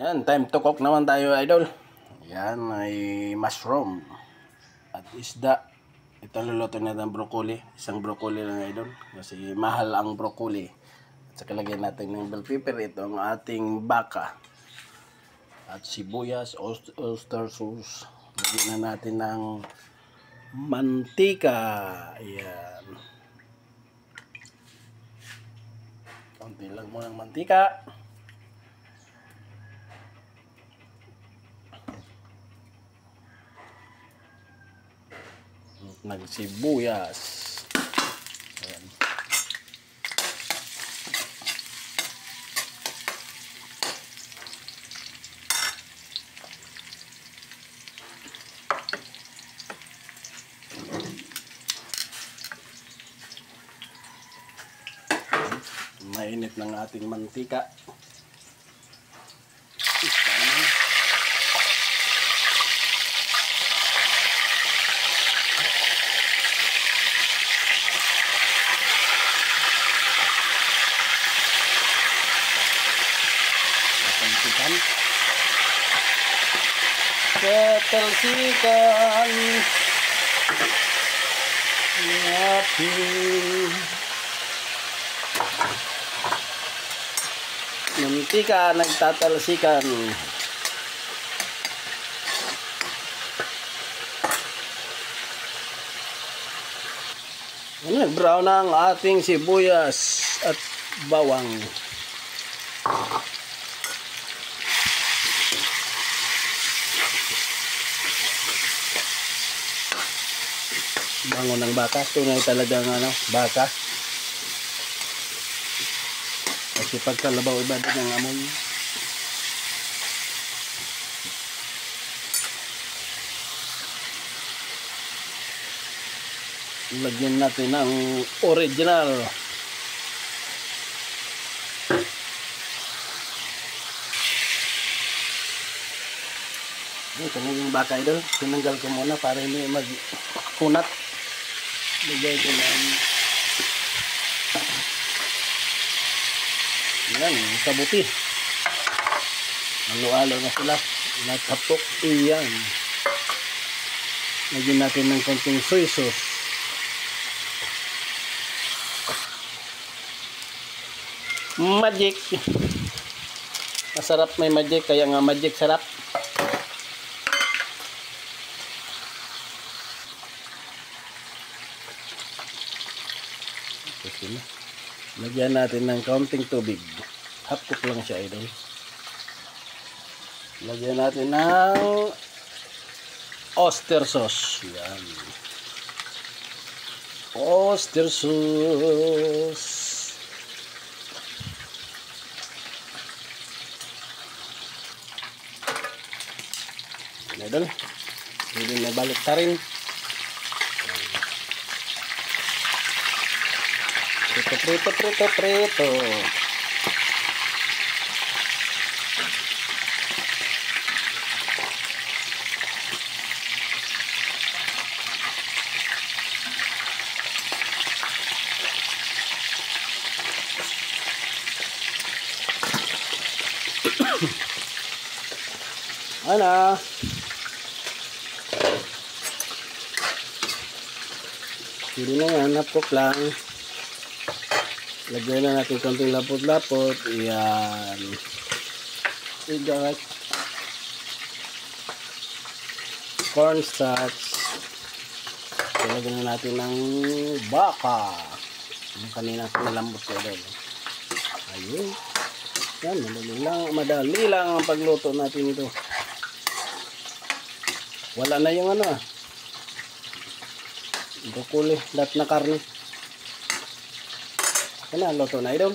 Yan, time to cook naman tayo, idol. Yan, may mushroom at isda. Ito luluto natin broccoli. Isang broccoli lang, idol. Kasi mahal ang broccoli. At saka lagyan natin ng bell pepper. Ito ang ating baka. At sibuyas, oyster sauce. Lagyan na natin ng mantika. Ayan. Konti lang muna ng mantika. Nagsibuyas. Ayan. Mainit ng ating mantika. Ketelsikan ating mantika, nagtatalsikan. Nag-brown na ang ating sibuyas at bawang. Bango ng baka, tunay talagang baka. Kasi pagkalabaw iba din ang amoy. Lagyan natin ng original. Ito na yung baka, idol. Tinanggal ko muna para hindi magkunat. Lagay ko lang. Yan, kabuti. Halo-halo na sila. Natapok. Iyan. Lagyan natin ng konting soy sauce. Magic. Masarap may magic. Kaya nga magic sarap. Lagyan natin ng kaunting tubig. Half cook lang siya, idol. Lagyan natin ng oyster sauce. Yan. Oyster sauce. Idol. Hindi na balik ta rin. Prito. Ano? Hindi na yan, napok lang. Lagyan na natin konting lapot-lapot. Ayan. Igat. Cornstarch. Lagyan na natin ng baka. Yung kanina nalambot ko doon. Ayun. Yan, madali lang ang pagluto natin ito. Wala na yung broccoli, lahat na karne. Ano, luto na idol.